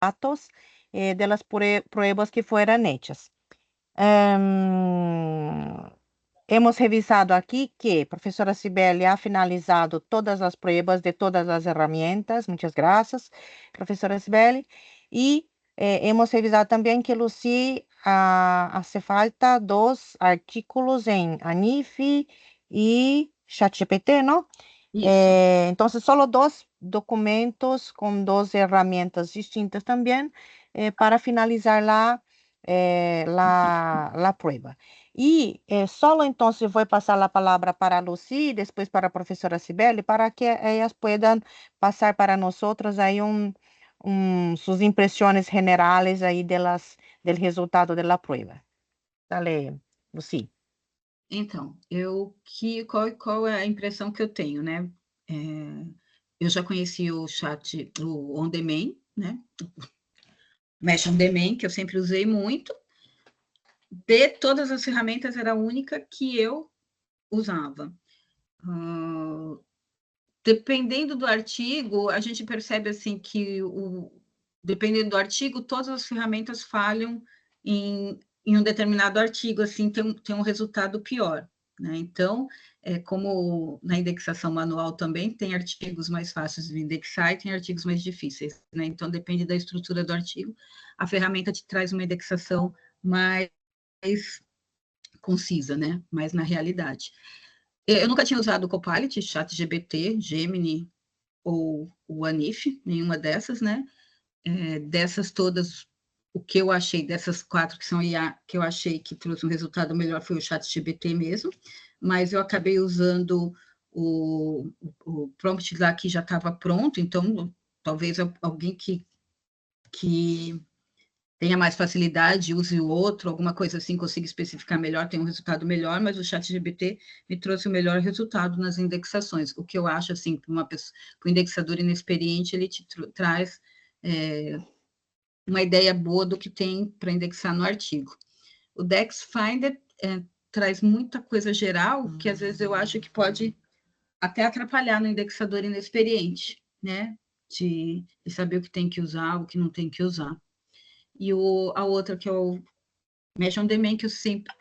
datos de las pruebas que fueran hechas. Hemos revisado aqui que a professora Cibele ha finalizado todas as pruebas de todas as herramientas. Muitas graças, professora Cibele. E hemos revisado também que Lucy hace falta 2 artículos em ANIF e ChatGPT, não? Isso. Então, só 2 documentos com 2 herramientas distintas também para finalizar la prueba. E só então se vou passar a palavra para a Lucy, depois para a professora Cibele, para que elas puedan passar para nós aí suas impressões generais aí del resultado da prova. Dale, Lucy. Então, qual é a impressão que eu tenho, né? Eu já conheci o chat, o On Demand, né? Mesh On Demand, que eu sempre usei muito. De todas as ferramentas, era a única que eu usava. Dependendo do artigo, a gente percebe assim que dependendo do artigo, todas as ferramentas falham em um determinado artigo, assim, tem um resultado pior, né? Então, como na indexação manual também, tem artigos mais fáceis de indexar e tem artigos mais difíceis, né? Então, depende da estrutura do artigo, a ferramenta te traz uma indexação mais concisa, né? Mais na realidade. Eu nunca tinha usado o Copilot, ChatGPT, Gemini ou o Anif, nenhuma dessas, né? Dessas todas, o que eu achei, dessas 4 que são IA, que eu achei que trouxe um resultado melhor foi o ChatGPT mesmo, mas eu acabei usando o prompt lá que já estava pronto, então talvez alguém que tenha mais facilidade, use o outro, alguma coisa assim, consiga especificar melhor, tem um resultado melhor, mas o ChatGPT me trouxe o melhor resultado nas indexações. O que eu acho, assim, para um indexador inexperiente, ele te traz uma ideia boa do que tem para indexar no artigo. O Dex Finder traz muita coisa geral, que às vezes eu acho que pode até atrapalhar no indexador inexperiente, né? De saber o que tem que usar, o que não tem que usar. E a outra, que é o Mesh On Demand, que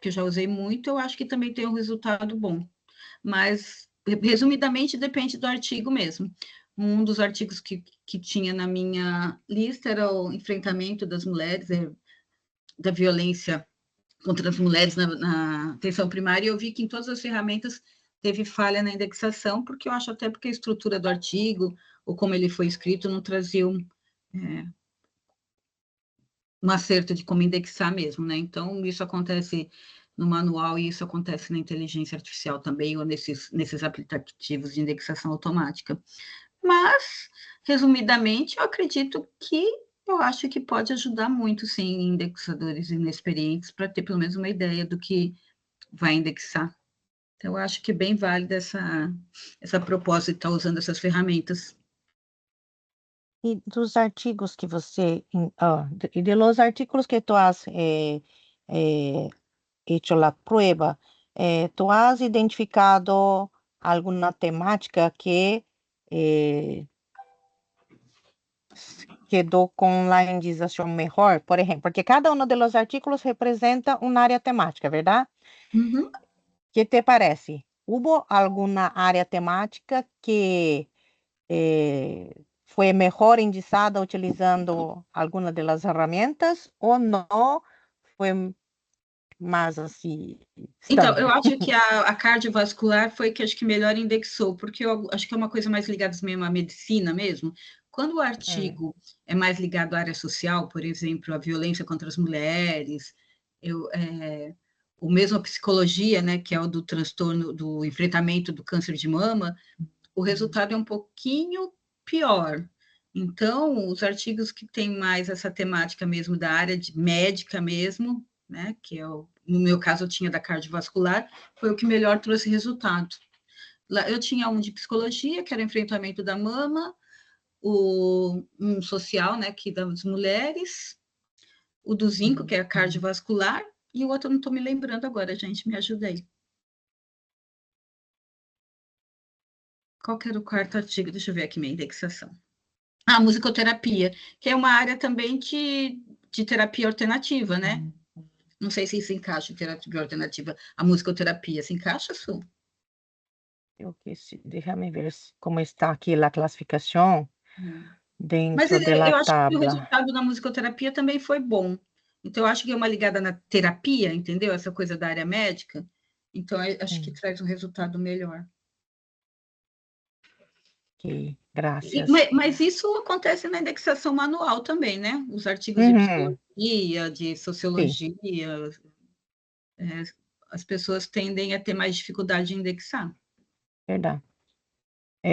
eu já usei muito, eu acho que também tem um resultado bom. Mas, resumidamente, depende do artigo mesmo. Um dos artigos que tinha na minha lista era o enfrentamento das mulheres, da violência contra as mulheres na atenção primária, e eu vi que em todas as ferramentas teve falha na indexação, porque eu acho até porque a estrutura do artigo, ou como ele foi escrito, não trazia um acerto de como indexar mesmo, né? Então, isso acontece no manual e isso acontece na inteligência artificial também, ou nesses aplicativos de indexação automática. Mas, resumidamente, eu acho que pode ajudar muito, sim, indexadores inexperientes para ter pelo menos uma ideia do que vai indexar. Então, eu acho que é bem válida essa proposta de estar usando essas ferramentas. E dos artigos que você, e de los artículos que tu has hecho la prueba, tu has identificado alguna temática que quedó con la indexación mejor? Por ejemplo, porque cada uno de los artículos representa un área temática, ¿verdad? Uhum. ¿Qué te parece? ¿Hubo alguna área temática que fue mejor indexada utilizando alguna de las herramientas o no? Fue mais assim, Então, eu standard. acho que a cardiovascular foi que acho que melhor indexou, porque eu acho que é uma coisa mais ligada mesmo à medicina mesmo. Quando o artigo é mais ligado à área social, por exemplo, a violência contra as mulheres, o mesmo a psicologia, né, que é o do transtorno, do enfrentamento do câncer de mama, o resultado é um pouquinho pior. Então, os artigos que têm mais essa temática mesmo da área de médica mesmo, né, que é no meu caso eu tinha da cardiovascular, foi o que melhor trouxe resultado. Eu tinha um de psicologia, que era enfrentamento da mama, um social, né, que das mulheres, o do zinco, que é a cardiovascular, e o outro eu não estou me lembrando agora, gente, me ajuda aí. Qual que era o quarto artigo? Deixa eu ver aqui minha indexação. A musicoterapia, que é uma área também de terapia alternativa, né? Não sei se isso encaixa em terapia alternativa. A musicoterapia se encaixa, Su? Eu que déjame ver como está aqui a classificação Mas dentro da eu acho que o tabla. resultado da musicoterapia também foi bom. Então, eu acho que é uma ligada na terapia, entendeu? Essa coisa da área médica. Então, eu acho que traz um resultado melhor. Ok, graças. Mas isso acontece na indexação manual também, né? Os artigos de Uhum, psicologia, de sim, sociologia, é, as pessoas tendem a ter mais dificuldade de indexar. verdade.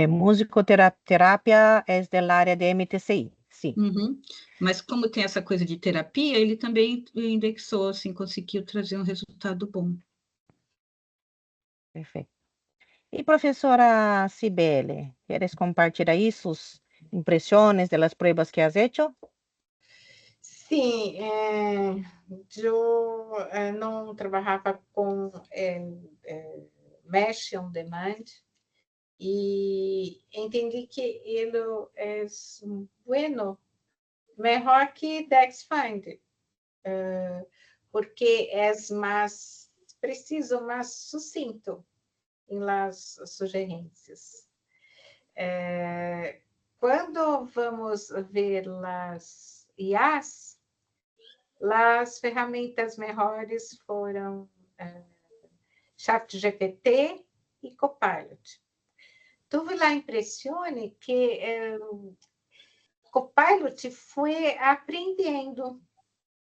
Musicoterapia é da área de MTCI, sim, Uhum. Mas como tem essa coisa de terapia, ele também indexou, assim, conseguiu trazer um resultado bom. perfeito. E professora Cibele, queres compartilhar sus impressões das pruebas que has hecho? Sim, eu não trabalhava com Mesh on Demand e entendi que ele é bueno, melhor que DexFind, porque é mais preciso, mais sucinto em las sugerências. Quando vamos ver las IAs, as ferramentas melhores foram ChatGPT e Copilot. Tuve a impressão que Copilot foi aprendendo,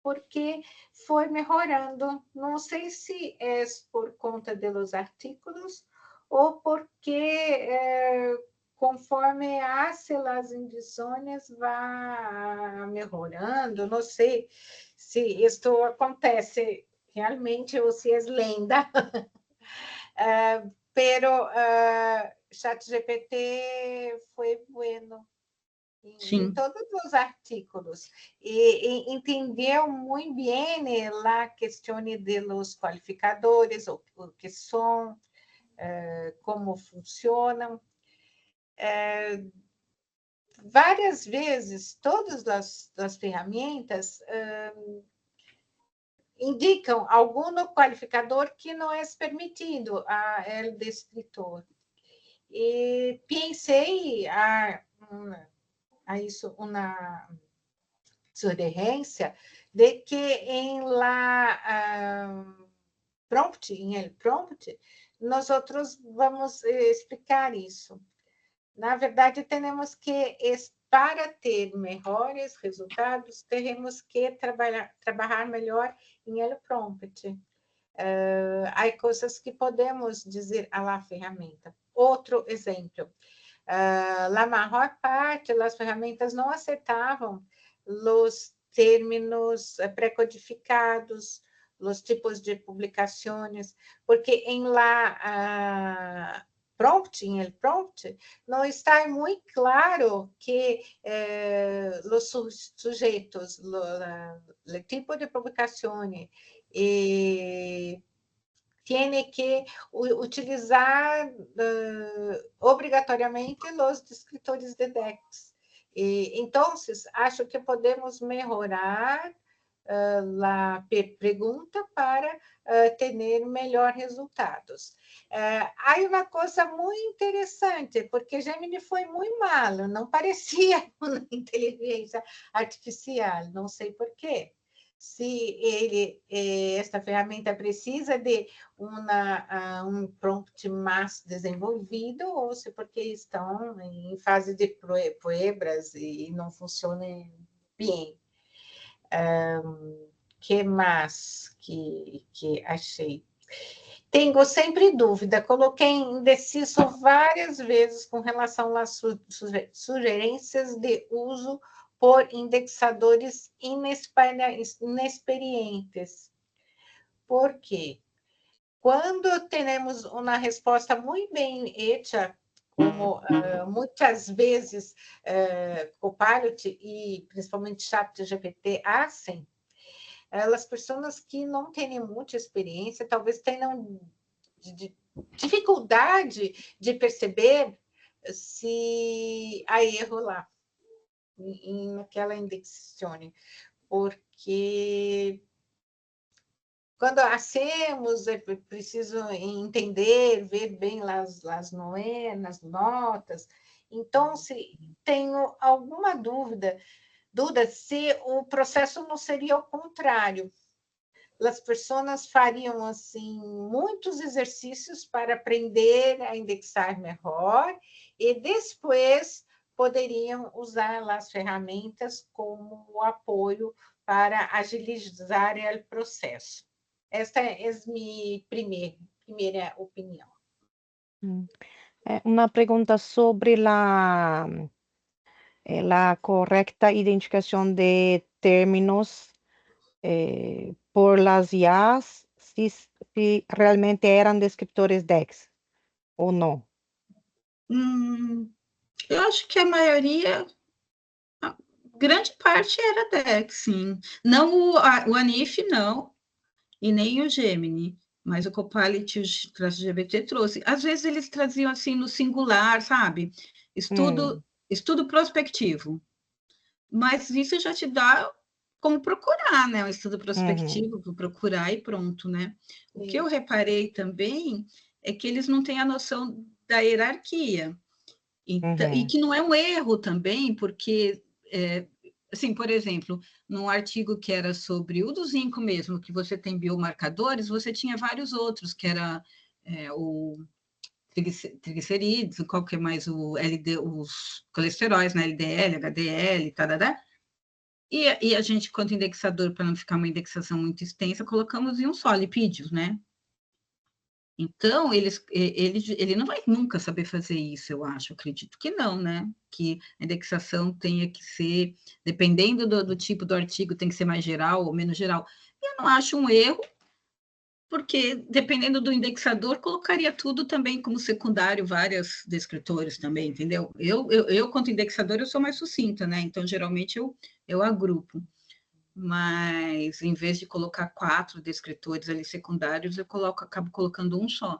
porque foi melhorando. Não sei se é por conta dos artigos ou porque, conforme hace as indições, vai melhorando. Não sei se isto acontece realmente ou se é lenda. Pero ChatGPT foi bueno em Sim. todos os artigos e entendeu muito bem a questão de los qualificadores, o que são, como funcionam. Várias vezes, todas as ferramentas indicam algum qualificador que não é permitido a el descritor. E pensei a isso uma sugerência de que em el prompt, nós outros vamos explicar isso. Na verdade, temos que, para ter melhores resultados, teremos que trabalhar melhor em el prompt. Há coisas que podemos dizer à la ferramenta. Outro exemplo, a maior parte das ferramentas não aceitavam os términos pré-codificados, os tipos de publicações, porque em em el prompt, não está muito claro que os sujeitos, o tipo de publicação tiene que utilizar obrigatoriamente os descritores de DEX. Então, acho que podemos melhorar a pergunta para ter melhores resultados. Há uma coisa muito interessante, porque Gemini foi muito mal, não parecia uma inteligência artificial, não sei por quê. Se esta ferramenta precisa de um prompt mais desenvolvido, ou se porque estão em fase de pruebas e não funcionam bem. Que mais que achei? Tenho sempre dúvida, coloquei indeciso várias vezes com relação às sugerências de uso por indexadores inexperientes. Por quê? Quando temos uma resposta muito bem feita, como muitas vezes Copilot e principalmente ChatGPT fazem, as pessoas que não têm muita experiência talvez tenham dificuldade de perceber se há erro lá. naquela indexazione, porque quando hacemos, é preciso entender, ver bem as noenas, notas. Então, se tenho alguma dúvida se o processo não seria o contrário. As pessoas fariam assim muitos exercícios para aprender a indexar melhor e depois poderiam usar as ferramentas como apoio para agilizar o processo. Esta é minha primeira opinião. Una pregunta sobre la correcta identificación de términos por las IAs, si realmente eran descriptores DEX ou não. Eu acho que a maioria, a grande parte era DEX, sim. Não o ANIF, não, e nem o Gemini, mas o Copilot e o ChatGPT trouxe. Às vezes eles traziam assim no singular, sabe? Estudo prospectivo. Mas isso já te dá como procurar, né? Um estudo prospectivo, procurar e pronto, né? O que eu reparei também é que eles não têm a noção da hierarquia. Então, e que não é um erro também, porque, assim, por exemplo, num artigo que era sobre o do zinco mesmo, que você tem biomarcadores, você tinha vários outros, que era o triglicerídeos, qual que é mais o LD, os colesteróis, né? LDL, HDL, tarará. E a gente, quanto indexador, para não ficar uma indexação muito extensa, colocamos em um só, lipídios, né? Então, ele não vai nunca saber fazer isso, eu acho, acredito que não, né? Que a indexação tenha que ser, dependendo do tipo do artigo, tem que ser mais geral ou menos geral. Eu não acho um erro, porque dependendo do indexador, colocaria tudo também como secundário, vários descritores também, entendeu? Eu quanto indexador, eu sou mais sucinta, né? Então, geralmente, eu agrupo. Mas, em vez de colocar 4 descritores ali secundários, eu acabo colocando um só.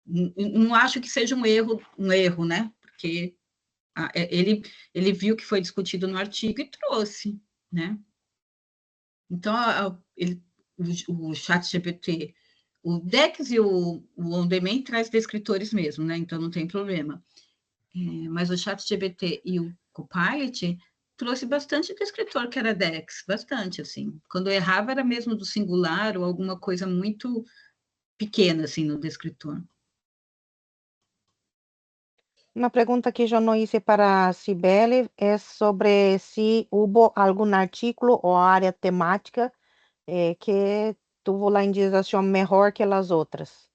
Não acho que seja um erro, né? Porque ele viu que foi discutido no artigo e trouxe, né? Então, o ChatGPT, o DEX e o OnDemand traz descritores mesmo, né? Então, não tem problema. Mas o ChatGPT e o Copilot trouxe bastante descritor que era DEX, bastante, assim. Quando eu errava, era mesmo do singular ou alguma coisa muito pequena, assim, no descritor. Uma pergunta que eu não hice para Cibele é sobre se houve algum artículo ou área temática que tuvo a indicação melhor que as outras.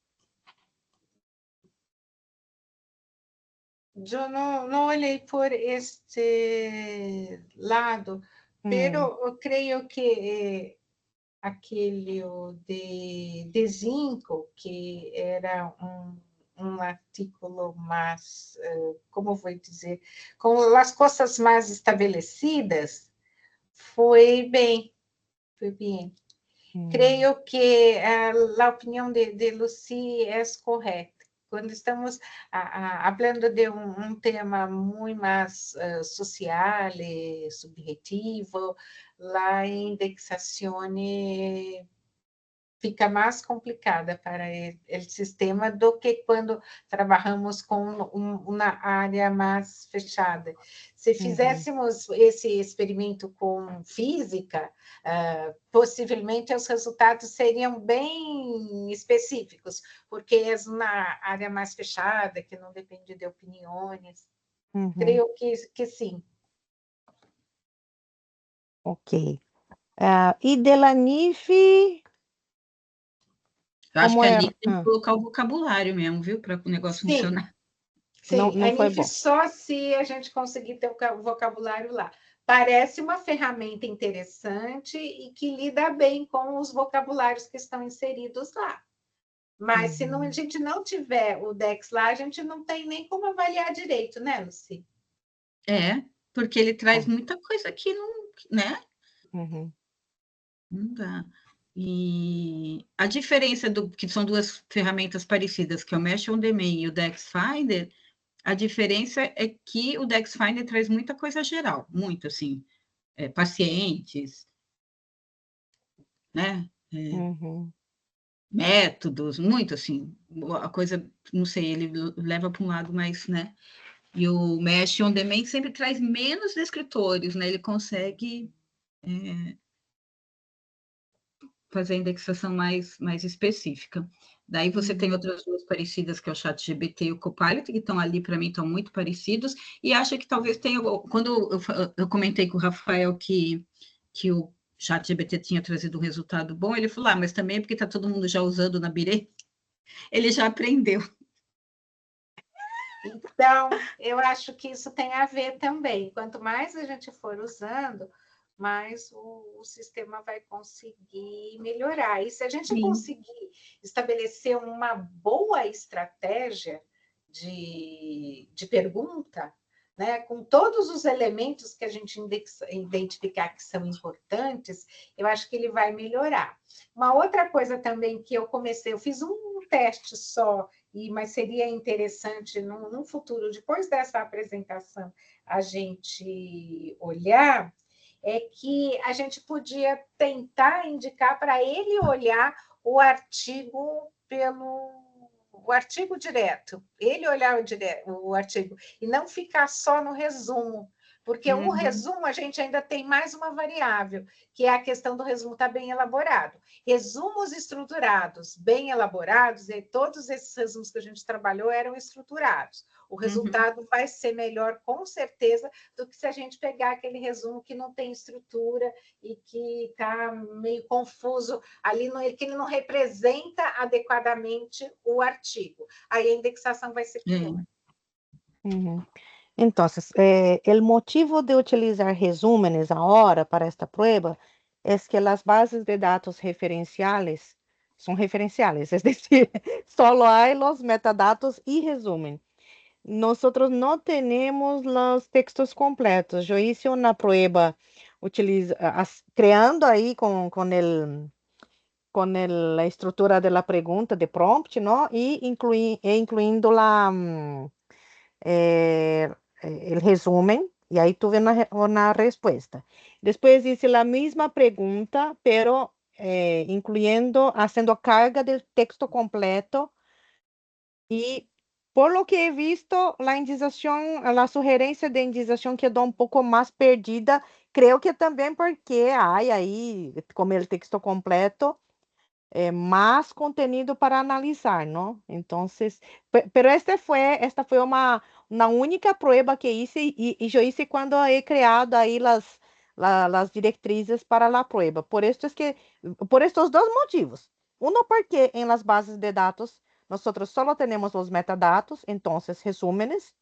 Eu não olhei por este lado, pero eu creio que aquele de zinco, que era um artigo mais, como vou dizer, com as coisas mais estabelecidas, foi bem, foi bem. Creio que a opinião de Lucy é correta. Quando estamos falando de tema muito mais social e subjetivo, a indexação fica mais complicada para o sistema do que quando trabalhamos com uma área mais fechada. Se fizéssemos esse experimento com física, possivelmente os resultados seriam bem específicos, porque é uma área mais fechada, que não depende de opiniões. Creio que sim. Ok. E de la NIF... Eu acho que ali tem que colocar o vocabulário mesmo, viu? Para o negócio funcionar. Sim, não a NIF só se a gente conseguir ter o vocabulário lá. Parece uma ferramenta interessante e que lida bem com os vocabulários que estão inseridos lá. Mas se a gente não tiver o DEX lá, a gente não tem nem como avaliar direito, né, Lucy? Porque ele traz muita coisa que não, né? Não dá. E a diferença que são duas ferramentas parecidas, que é o Mesh on Demand e o Dex Finder, A diferença é que o Dex Finder traz muita coisa geral, muito assim, pacientes, né? Uhum. Métodos, muito assim, a coisa, não sei, ele leva para um lado mais, né? E o Mesh on Demand sempre traz menos descritores, né? Ele consegue fazer a indexação mais específica. Daí você tem outras duas parecidas, que é o ChatGPT e o Copilot, que estão ali, para mim, estão muito parecidos, e acho que talvez tenha... Quando eu comentei com o Rafael que o ChatGPT tinha trazido um resultado bom, ele falou, mas também é porque está todo mundo já usando na Bire, ele já aprendeu. Então, eu acho que isso tem a ver também. Quanto mais a gente for usando, mais o sistema vai conseguir melhorar. E se a gente conseguir estabelecer uma boa estratégia de pergunta, né, com todos os elementos que a gente identificar que são importantes, eu acho que ele vai melhorar. Uma outra coisa também que eu fiz um teste só, mas seria interessante num futuro, depois dessa apresentação, a gente olhar, é que a gente podia tentar indicar para ele olhar o artigo o artigo direto, ele olhar o artigo, e não ficar só no resumo, porque o resumo a gente ainda tem mais uma variável, que é a questão do resumo estar bem elaborado. Resumos estruturados, bem elaborados, e todos esses resumos que a gente trabalhou eram estruturados. O resultado vai ser melhor, com certeza, do que se a gente pegar aquele resumo que não tem estrutura e que está meio confuso ali, que ele não representa adequadamente o artigo. Aí a indexação vai ser pior. Uhum. Entonces, el motivo de utilizar resúmenes ahora para esta prueba es que las bases de datos referenciales son referenciales, es decir, solo hay los metadatos y resumen. Nosotros no tenemos los textos completos. Yo hice una prueba creando ahí la estructura de la pregunta de prompt, ¿no? Y incluyendo eh, el resumen, y ahí tuve una respuesta. Después hice la misma pregunta, pero haciendo carga del texto completo, y por lo que he visto, la sugerencia de indización quedó un poco más perdida. Creo que también porque hay ahí, como el texto completo, más contenido para analizar, ¿no? Entonces, pero esta fue una única prueba que hice y yo hice cuando he creado ahí las directrices para la prueba. Por estos dos motivos. Uno, porque en las bases de datos nosotros solo tenemos los metadatos, entonces resúmenes.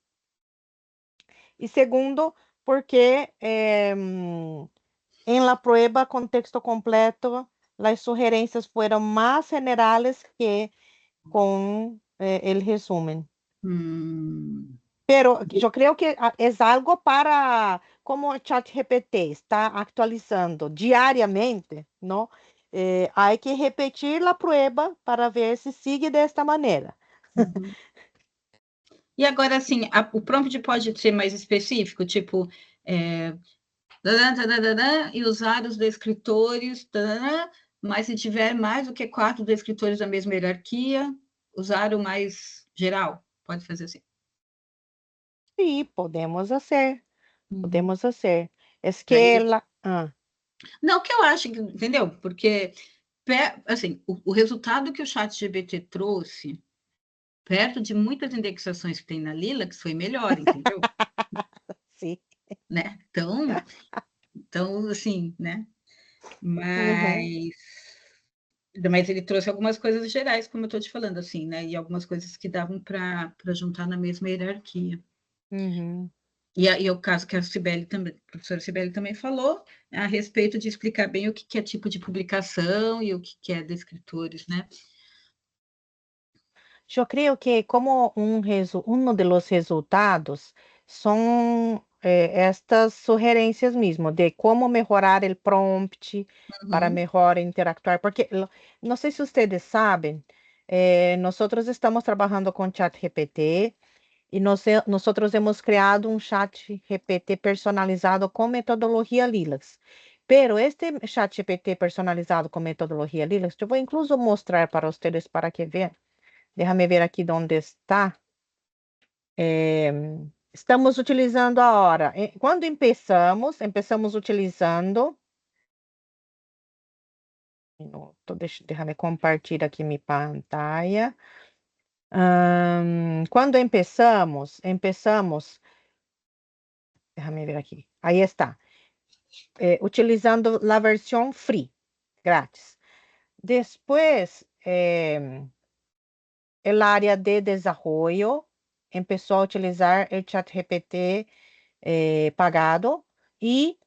Y segundo, porque en la prueba con texto completo, las sugerencias fueron más generales que con el resumen. Pero yo creo que es algo como el ChatGPT está actualizando diariamente, ¿no? Hay que repetir la prueba para ver se sigue desta maneira. E agora, assim, o prompt pode ser mais específico, tipo, e usar os descritores, mas se tiver mais do que 4 descritores da mesma hierarquia, usar o mais geral. Pode fazer assim. Sim, podemos fazer. Podemos fazer. Es que Não, que eu acho, entendeu? Porque, assim, o resultado que o ChatGPT trouxe, perto de muitas indexações que tem na Lilacs, foi melhor, entendeu? Sim. Né? Então, assim, né? Uhum. Mas ele trouxe algumas coisas gerais, como eu estou te falando, assim, né? E algumas coisas que davam para juntar na mesma hierarquia. Uhum. E o caso que a professora Cibele também falou, a respeito de explicar bem o que é tipo de publicação e o que é descritores, né? Eu creio que como uno de los resultados son estas sugerencias mismo de cómo mejorar el prompt para mejor interactuar, porque no sé si ustedes saben, nosotros estamos trabajando con ChatGPT Y nosotros hemos creado un chat GPT personalizado con metodología Lilacs. Pero este chat GPT personalizado con metodología Lilacs, yo voy incluso mostrar para ustedes para que vean. Déjame ver aqui onde está. Estamos utilizando agora. Quando começamos utilizando. Minuto, déjame compartilhar aqui minha pantalla. Quando começamos, déjame ver aqui. Aí está. Utilizando a versão free, grátis. Depois, el área de desarrollo empezó a utilizar el chat GPT pagado y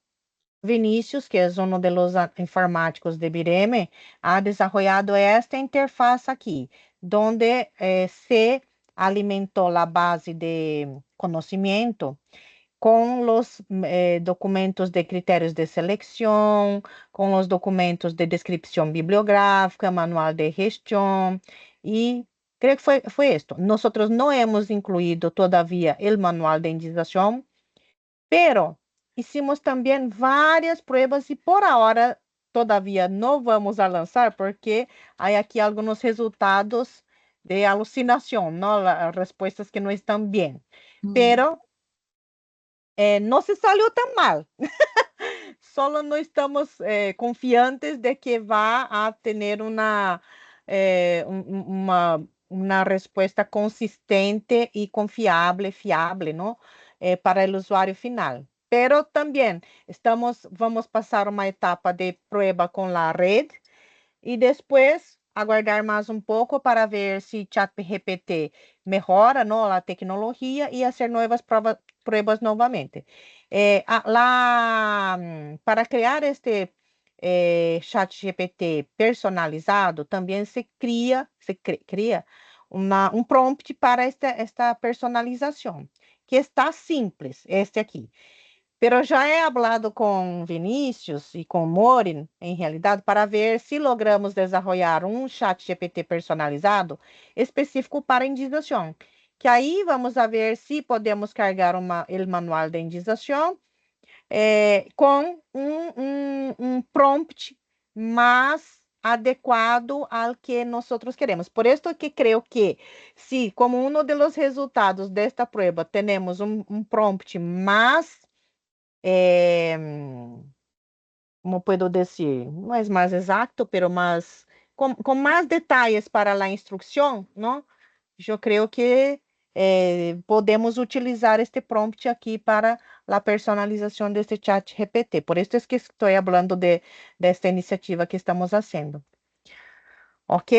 Vinícius, que es uno de los informáticos de Bireme, ha desarrollado esta interfaz aquí, donde se alimentó la base de conocimiento con los documentos de criterios de selección, con los documentos de descripción bibliográfica, manual de gestión y creo que fue esto. Nosotros no hemos incluido todavía el manual de indización, pero hicimos também várias pruebas e por ahora todavía não vamos a lançar porque há aqui alguns resultados de alucinação, não? Respostas que não estão bem. Pero não se salió tão mal. Solo não estamos confiantes de que vá a ter uma resposta consistente e confiável, fiável, não? Para o usuário final. Pero também vamos passar uma etapa de prueba com a rede e depois aguardar mais um pouco para ver se ChatGPT melhora, não, a tecnologia e fazer novas pruebas novamente. Para criar este ChatGPT personalizado, também se cria um prompt para esta personalização, que está simples, este aqui. Pero já he hablado com Vinícius e com Morin, em realidade, para ver se logramos desenvolver um chat GPT personalizado específico para indização. Que aí vamos a ver se podemos carregar o manual de indização com um prompt mais adequado ao que nós queremos. Por isso que creio que se, como um dos resultados desta prova, temos um prompt mais como puedo decir, no es más exacto, pero más, con más detalles para la instrucción, ¿no? Yo creo que podemos utilizar este prompt aquí para la personalización de este chat GPT. Por esto es que estoy hablando de esta iniciativa que estamos haciendo. ¿Ok?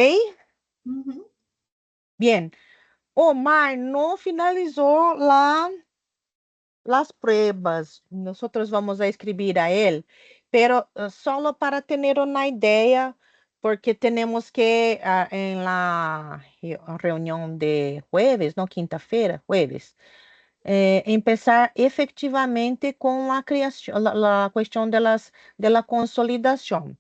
Bien. Omar no finalizó las pruebas. Nosotros vamos a escribir a él, pero solo para tener una idea, porque tenemos que en la reunión de jueves, no quinta-feira, jueves, empezar efectivamente con la creación, la cuestión de la consolidación.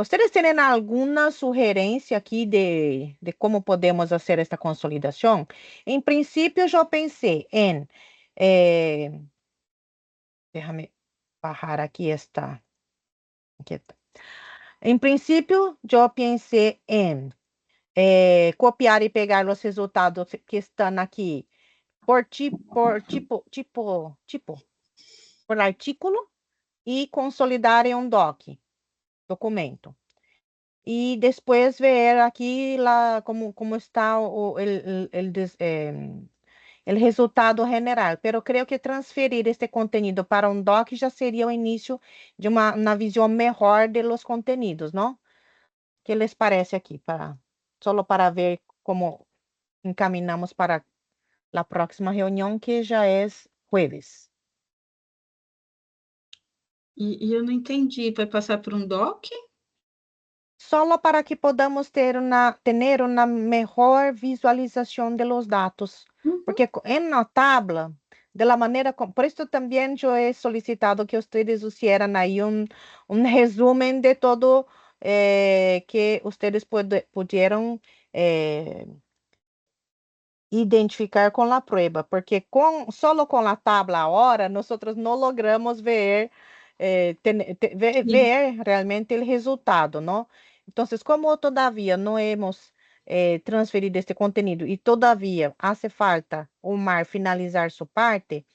¿Ustedes tienen alguna sugerencia aquí de cómo podemos hacer esta consolidación? En principio, yo pensé en déjame bajar aquí esta. Aquí está. En principio, yo pensé en copiar y pegar los resultados que están aquí por por artículo y consolidar en un documento. Y después ver aquí cómo está el resultado general, pero creo que transferir este contenido para un doc já seria o início de uma visão melhor de los contenidos, não? Que les parece aqui solo para ver como encaminamos para a próxima reunião, que já é jueves. E eu não entendi, vai passar por um doc? Solo para que podamos ter uma melhor visualização de los dados, porque en la tabla, de la manera, por esto también yo he solicitado que ustedes hicieran ahí un resumen de todo que ustedes pudieron identificar com a prueba, porque solo com a tabla ahora nosotros no logramos ver, ver realmente o resultado, ¿no? Entonces, como todavía no hemos transferido este contenido y todavía hace falta Omar finalizar su parte,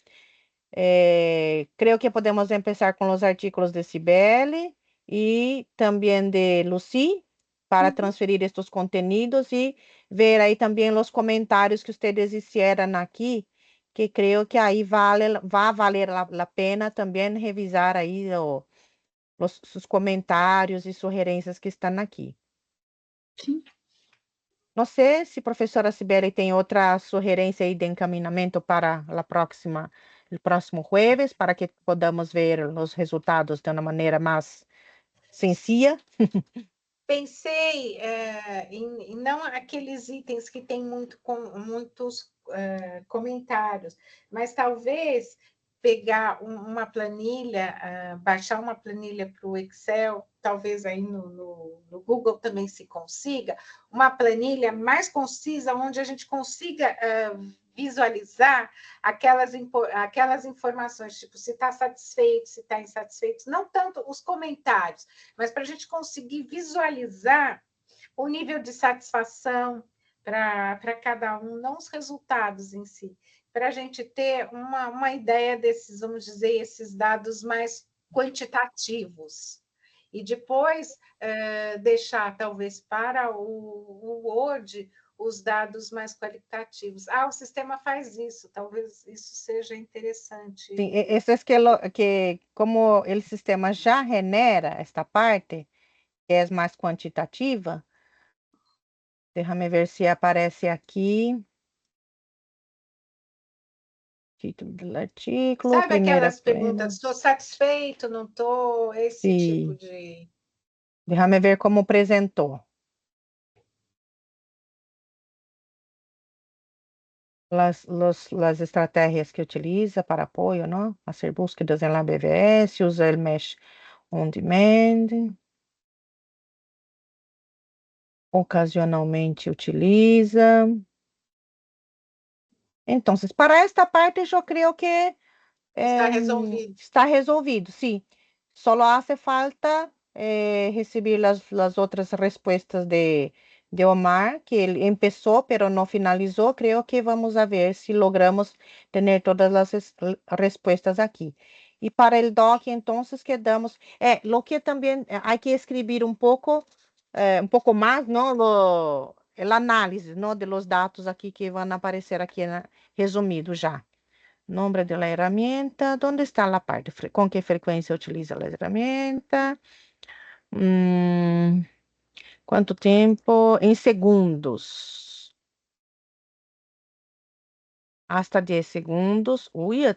creo que podemos empezar con los artículos de Cibele y también de Lucy para transferir estos contenidos y ver ahí también los comentarios que ustedes hicieran aquí, que creo que ahí va a valer la pena también revisar ahí sus comentários y sugerencias que están aquí. Sim. Não sei se a professora Sibeli tem outra sugerência aí de encaminhamento para o próximo jueves, para que podamos ver os resultados de uma maneira mais sencilla. Pensei em não aqueles itens que têm muitos comentários, mas talvez pegar uma planilha, baixar uma planilha para o Excel, talvez aí no Google também se consiga, uma planilha mais concisa, onde a gente consiga visualizar aquelas informações, tipo, se está satisfeito, se está insatisfeito, não tanto os comentários, mas para a gente conseguir visualizar o nível de satisfação para cada um, não os resultados em si, para a gente ter uma ideia desses, vamos dizer, esses dados mais quantitativos. E depois deixar, talvez, para o Word os dados mais qualitativos. O sistema faz isso, talvez isso seja interessante. Sim, isso é que como o sistema já genera esta parte, que é mais quantitativa, deixa-me ver se aparece aqui. Título do artículo, Sabe primeira aquelas perguntas, estou satisfeito, não estou, esse tipo Sim. de... Déjame ver como apresentou. Las estratégias que utiliza para apoio, ¿no? Hacer búsquedas en la BVS, usa el Mesh on Demand. Ocasionalmente utiliza. Então, para esta parte, eu creio que Está resolvido. Está resolvido, sim. Só hace falta receber as outras respostas de Omar, que ele começou, pero não finalizou. Creio que vamos a ver se logramos ter todas as respostas aqui. E para o doc, então, quedamos. Lo que também há que escrever um pouco mais, não? El análise, não, de los dados aqui que vão aparecer aqui resumido já. Nombre de la herramienta. ¿Dónde está la parte? ¿Con qué frecuencia utiliza la herramienta? ¿Cuánto tiempo? En segundos. Hasta 10 segundos. Uy,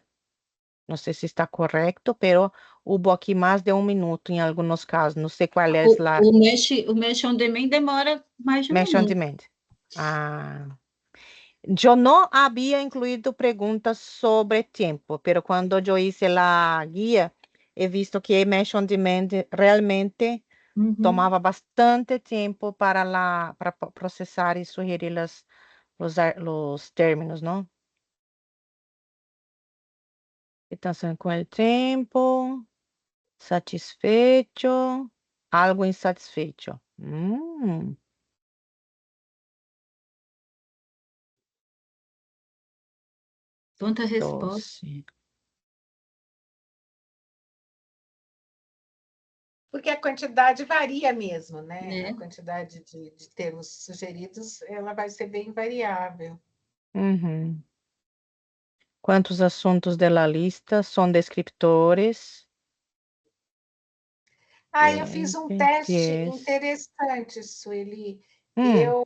no sé si está correcto, pero hubo aquí más de 1 minuto en algunos casos. No sé cuál es la... O Mesh on Demand demora mais de 1 Mesh on minuto. Demand. Yo no había incluido preguntas sobre tiempo, pero cuando yo hice la guía, he visto que Mesh on Demand realmente tomaba bastante tiempo para procesar y sugerir los términos, ¿no? Están con el tiempo, satisfecho, algo insatisfecho. Quanta resposta. 12. Porque a quantidade varia mesmo, né? É. A quantidade de termos sugeridos, ela vai ser bem variável. Uhum. Quantos assuntos de la lista são descriptores? Eu fiz um teste interessante, Sueli. Eu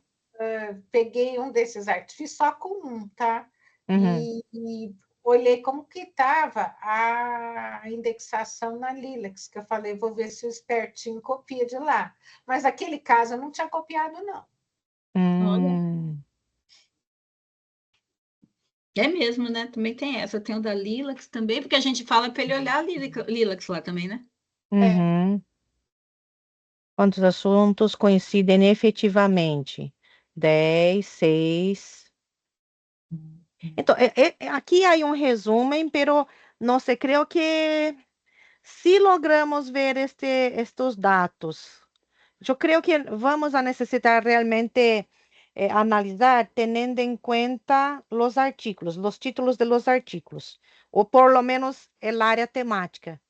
peguei um desses artigos, fiz só com um, tá? E olhei como que estava a indexação na Lilacs, que eu falei, vou ver se o espertinho copia de lá. Mas aquele caso eu não tinha copiado, não. Olha. É mesmo, né? Também tem essa. Tem o da Lilacs também, porque a gente fala para ele olhar a Lilacs lá também, né? Quantos assuntos coincidem efetivamente? 10, 6. Então, aqui há um resumen, pero não sei, creo que se logramos ver estes dados, eu creio que vamos a necessitar realmente analisar teniendo en cuenta los artículos, los títulos de los artículos, o por lo menos el área temática,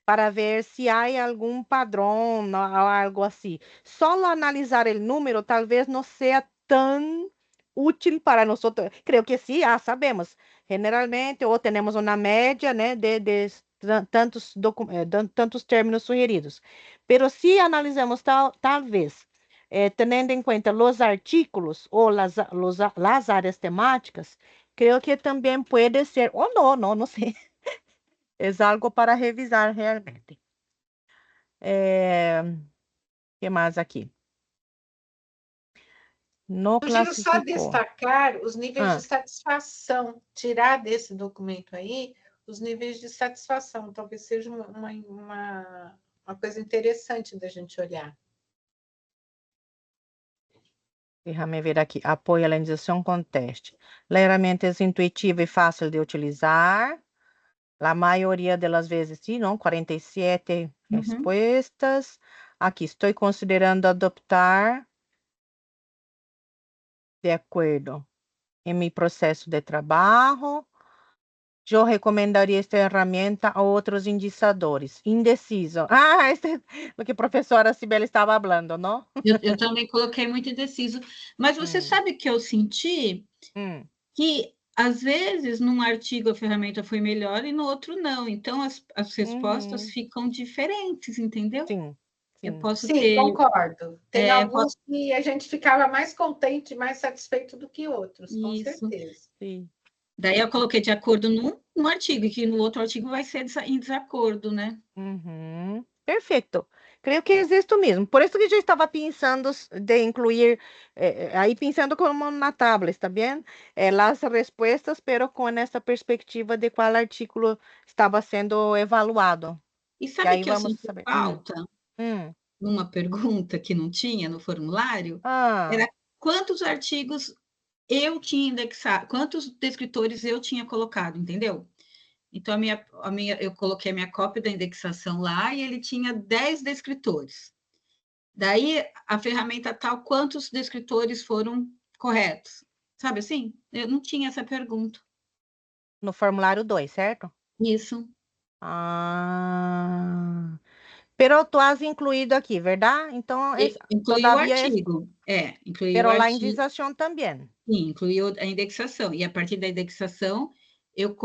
para ver se há algum padrão ou algo assim. Só analisar o número talvez não seja tão útil para nós. Creio que sim, sabemos. Generalmente, ou temos uma média, né, de tantos términos sugeridos. Pero se analisamos talvez, teniendo en cuenta los artículos o las áreas temáticas, creo que también puede ser, o no sé. Es algo para revisar realmente. Que mais aqui? No Sugiro só classificou. destacar os níveis de Ah, satisfação, tirar desse documento aí os níveis de satisfação, talvez seja uma coisa interessante da gente olhar. déjame ver aqui. Apoio à indenização com teste. A ferramenta é intuitiva e fácil de utilizar. A maioria das vezes, sim, não? 47 Uhum. respostas. Aqui, estou considerando adoptar de acordo em meu processo de trabalho. Eu recomendaria esta ferramenta a outros indicadores. Indeciso. Este é o que a professora Cibele estava falando, não? Eu também coloquei muito indeciso. Mas você sabe que eu senti que, às vezes, num artigo a ferramenta foi melhor e no outro não. Então, as respostas ficam diferentes, entendeu? Sim, Eu sim. posso Sim, ter... concordo. Tem alguns que a gente ficava mais contente, mais satisfeito do que outros, com Isso. certeza. Sim. Daí eu coloquei de acordo num artigo, e que no outro artigo vai ser em desacordo, né? Perfeito. Creio que existe mesmo. Por isso que eu estava pensando de incluir, aí pensando como na tabla, está bem? As respostas, pero com essa perspectiva de qual artículo estava sendo evaluado. E E sabe aí que eu vamos senti saber. falta? Hum. Numa pergunta que não tinha no formulário, Ah, era quantos artigos eu tinha indexado, quantos descritores eu tinha colocado, entendeu? Então, eu coloquei a minha cópia da indexação lá e ele tinha 10 descritores. Daí, a ferramenta tal, quantos descritores foram corretos? Sabe assim? Eu não tinha essa pergunta. no formulário 2, certo? Isso. Ah, pero tu has incluído aqui, verdade? Então, Incluiu o todavia, artigo. Incluiu o pero la artigo. indexação também. Sim, incluiu a indexação. E a partir da indexação, eu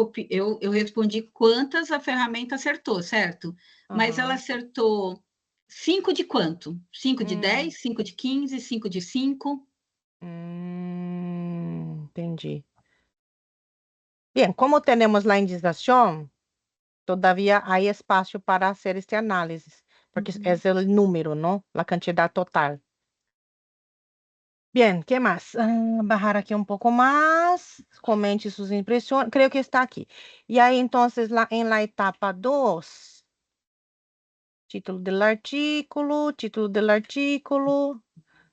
respondi quantas a ferramenta acertou, certo? Mas ela acertou 5 de quanto? 5 de 10, 5 de 15, 5 de 5? Entendi. Bem, como temos a indexação, todavia há espaço para fazer este análise, porque é o número, não? A quantidade total. Bien, ¿qué más? Bajar aquí un poco más. Comente sus impresiones. Creo que está aquí. Y ahí entonces en la etapa 2, título del artículo,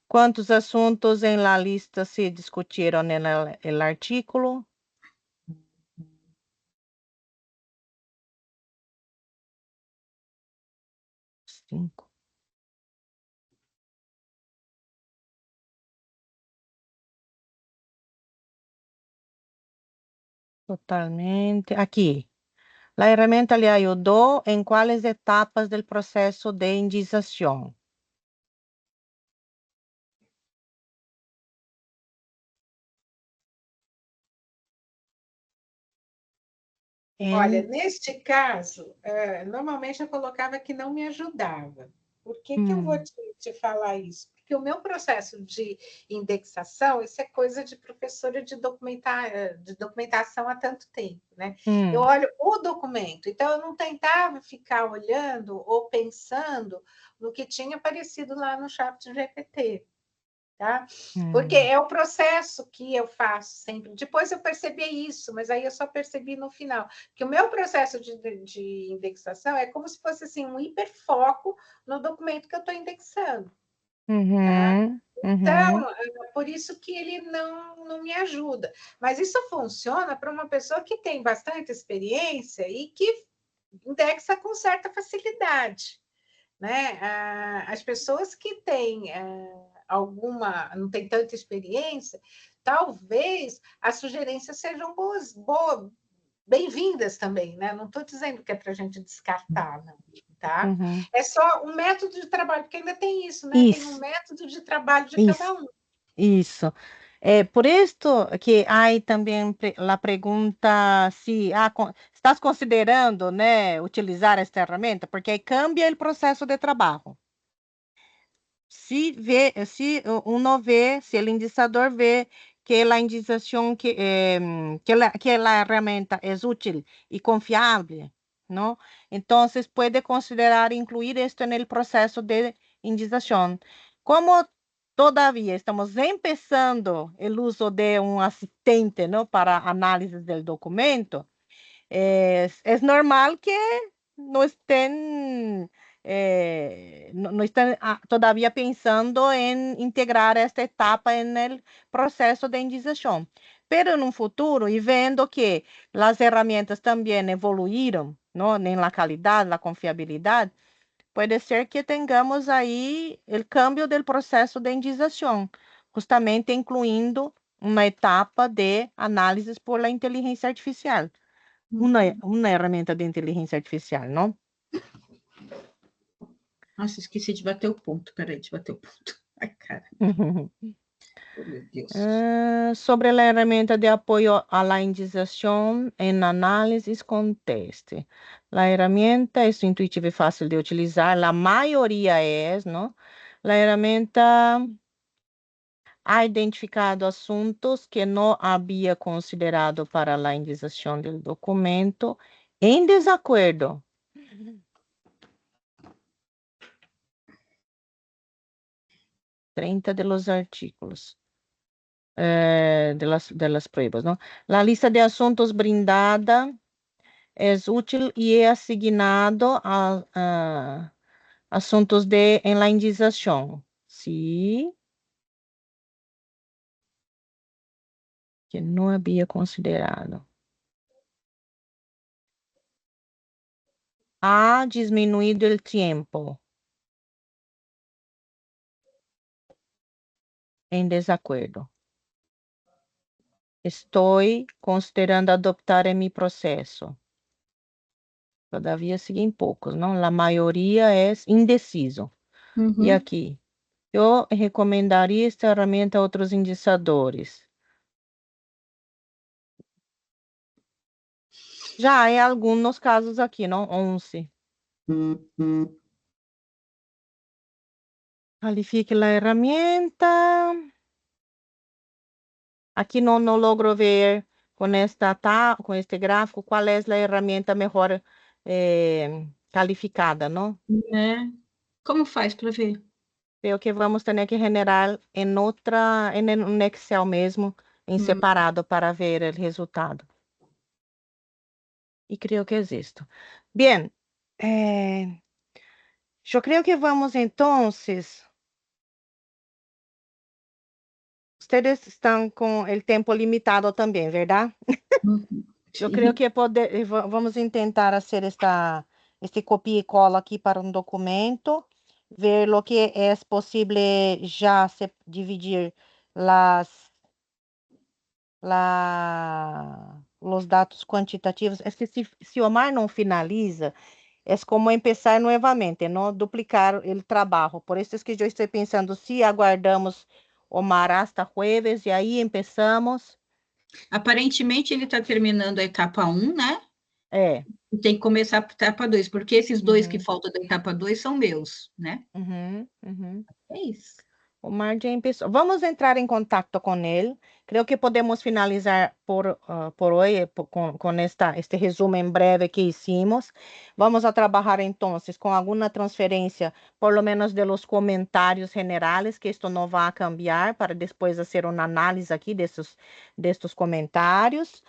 ¿cuántos asuntos en la lista se discutieron en el artículo? Cinco. Totalmente. Aquí. La herramienta le ayudó en cuáles etapas del proceso de indización. Olha, neste caso, normalmente eu colocava que não me ajudava. Por que eu vou te falar isso? Porque o meu processo de indexação, isso é coisa de professora de documentação há tanto tempo, né? Eu olho o documento, então eu não tentava ficar olhando ou pensando no que tinha aparecido lá no ChatGPT. Tá? Porque é o processo que eu faço sempre. Depois eu percebi isso, mas aí eu só percebi no final. Que o meu processo de indexação é como se fosse assim, um hiperfoco no documento que eu estou indexando. Tá? Então, Uhum. por isso que ele não me ajuda. Mas isso funciona para uma pessoa que tem bastante experiência e que indexa com certa facilidade, né? As pessoas que têm não têm tanta experiência, talvez as sugerências sejam boas, bem-vindas também, né? Não estou dizendo que é para a gente descartar, não, tá? Uhum. É só um método de trabalho, porque ainda tem isso, né? Tem um Isso, método de trabalho de isso, cada um. isso. Por esto que hay también la pregunta si estás considerando, né, utilizar esta herramienta, porque aí cambia el proceso de trabajo. Se uno ve, si el indicador ve que la indicación que la herramienta es útil y confiable, ¿no? Entonces puede considerar incluir esto en el proceso de indicación. Como todavía estamos empezando el uso de un asistente, ¿no? Para análisis del documento, es normal que no estén, no están todavía pensando en integrar esta etapa en el proceso de indización. Pero en un futuro, y viendo que las herramientas también evoluyeron, ¿no? En la calidad, la confiabilidad, puede ser que tengamos ahí el cambio del proceso de indización, justamente incluyendo una etapa de análisis por la inteligencia artificial. Uma ferramenta de inteligência artificial, não? Nossa, esqueci de bater o ponto. Peraí, deixa eu bater o ponto. Ai, cara. Oh, meu Deus. Sobre a ferramenta de apoio à la indização em análises com teste. A ferramenta é intuitiva e fácil de utilizar, a maioria é, não? A ferramenta ha identificado assuntos que não havia considerado para a indização do documento em desacordo. 30 de los artículos. De las pruebas, ¿no? La lista de asuntos brindada es útil y es asignado a asuntos en la indización. Sí. Que no había considerado. Ha disminuido el tiempo. En desacuerdo. Estoy considerando adoptar en mi proceso. Todavía siguen poucos, não? A maioria é indeciso. E aqui, eu recomendaria esta ferramenta a outros indicadores. Já em alguns casos aqui, não? 11. Califique a ferramenta. Aqui não logro ver com este gráfico qual é a ferramenta melhor calificada, não? Como faz para ver? Creo que vamos ter que generar em um Excel mesmo, em separado, para ver o resultado. E creio que existe. Bien, eu creio que vamos então. Ustedes estão com o tempo limitado também, verdade? Eu creio que vamos tentar fazer este copia e cola aqui para um documento, ver o que é possível já se dividir os dados quantitativos. É que se Omar não finaliza, é como começar novamente, não duplicar o trabalho. Por isso é que eu estou pensando, se aguardamos Omar hasta jueves e aí começamos. Aparentemente, ele está terminando a etapa 1, né? É. E tem que começar a etapa 2, porque esses dois que faltam da etapa 2 são meus, né? É isso. Omar já começou. Vamos entrar em contato com ele. Creio que podemos finalizar por hoje com este resumo breve que hicimos. Vamos a trabalhar então com alguma transferência, por lo menos de los comentários generais, que isto não vai cambiar, para depois fazer uma análise aqui destes comentários.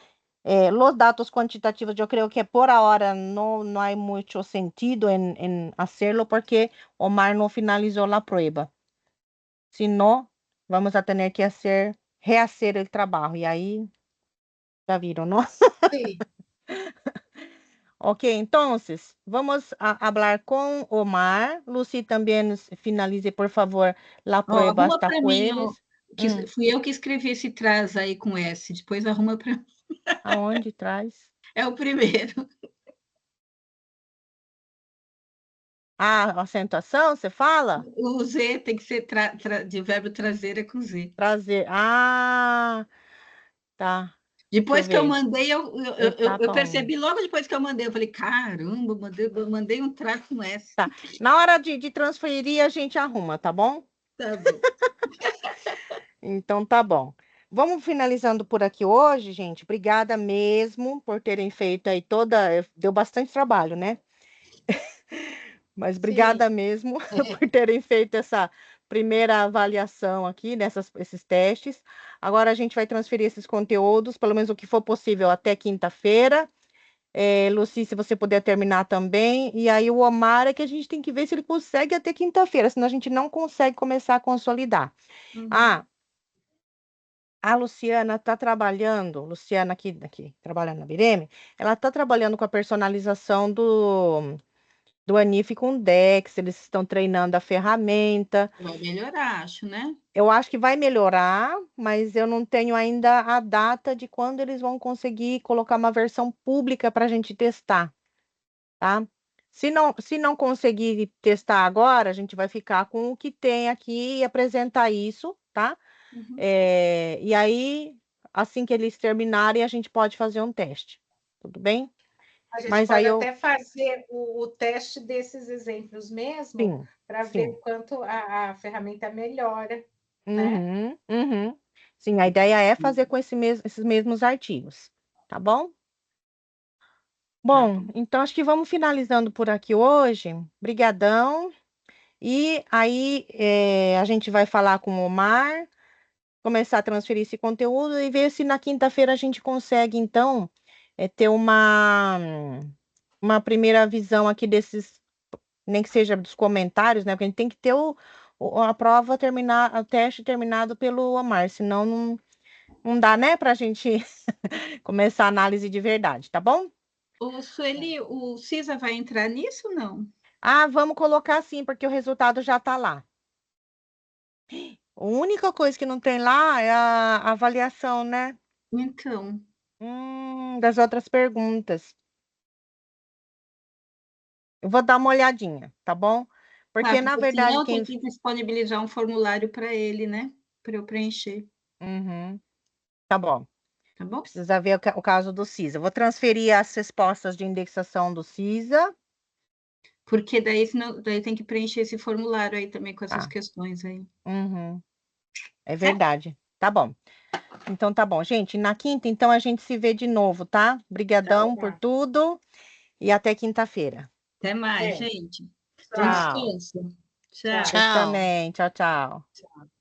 Los dados quantitativos, eu creio que por ahora não há muito sentido em hacerlo, porque Omar não finalizou a prueba. Si no, vamos a tener que rehacer el trabajo. E aí, já viram, não? Sim. Ok, entonces, vamos a hablar con Omar. Lucy, también finalize, por favor, la Ó, prueba arruma hasta para mim, ó, jueves. que fui eu que escrevi esse traz aí com S, depois arruma para mim. Aonde traz? É o primeiro. A acentuação, você fala? O Z tem que ser de verbo trazer é com Z. Trazer. Ah, tá. Deixa eu Depois que eu ver. mandei, eu Etapa 1. percebi logo depois que eu mandei, eu falei, caramba, mandei um traz com S. Tá. Na hora de transferir, a gente arruma, tá bom? Tá bom. Então, tá bom. Vamos finalizando por aqui hoje, gente. Obrigada mesmo por terem feito aí toda. Deu bastante trabalho, né? Mas Sim. obrigada mesmo por terem feito essa primeira avaliação aqui, esses testes. Agora a gente vai transferir esses conteúdos, pelo menos o que for possível, até quinta-feira. Lucy, se você puder terminar também. E aí o Omar é que a gente tem que ver se ele consegue até quinta-feira, senão a gente não consegue começar a consolidar. Ah, a Luciana está trabalhando, Luciana aqui trabalhando na Bireme, ela está trabalhando com a personalização do Anif com Dex, eles estão treinando a ferramenta. Vai melhorar, acho, né? Eu acho que vai melhorar, mas eu não tenho ainda a data de quando eles vão conseguir colocar uma versão pública para a gente testar, tá? Se não conseguir testar agora, a gente vai ficar com o que tem aqui e apresentar isso, tá? E aí, assim que eles terminarem, a gente pode fazer um teste, tudo bem? A gente Mas aí pode eu, até fazer o teste desses exemplos mesmo, sim, para ver sim. o quanto a ferramenta melhora, né? Uhum, uhum. Sim, a ideia é fazer com esses mesmos artigos, tá bom? Tá Bom, bom. então acho que vamos finalizando por aqui hoje. Brigadão. E aí a gente vai falar com o Omar, começar a transferir esse conteúdo e ver se na quinta-feira a gente consegue, então, ter uma primeira visão aqui desses, nem que seja dos comentários, né? Porque a gente tem que ter a prova o teste terminado pelo Omar, senão não dá, né, para a gente começar a análise de verdade, tá bom? O Sueli, o Cisa vai entrar nisso ou não? Ah, vamos colocar sim, porque o resultado já está lá. A única coisa que não tem lá é a avaliação, né? Então, Das outras perguntas. Eu vou dar uma olhadinha, tá bom? tá, Porque, na porque verdade, senão quem. tem que disponibilizar um formulário para ele, né? Para eu preencher, Uhum, tá bom. tá bom? Precisa ver o caso do CISA. Vou transferir as respostas de indexação do CISA. Porque daí, senão, daí tem que preencher esse formulário aí também com essas Tá. questões aí. Uhum, é Certo? verdade. Tá bom. Então, tá bom. Gente, na quinta, então, a gente se vê de novo, tá? Obrigadão por Tá. tudo e até quinta-feira. Até mais, É. gente. Bom Tchau. descanso. Tchau. Tchau. Vocês também. Tchau, tchau. Tchau.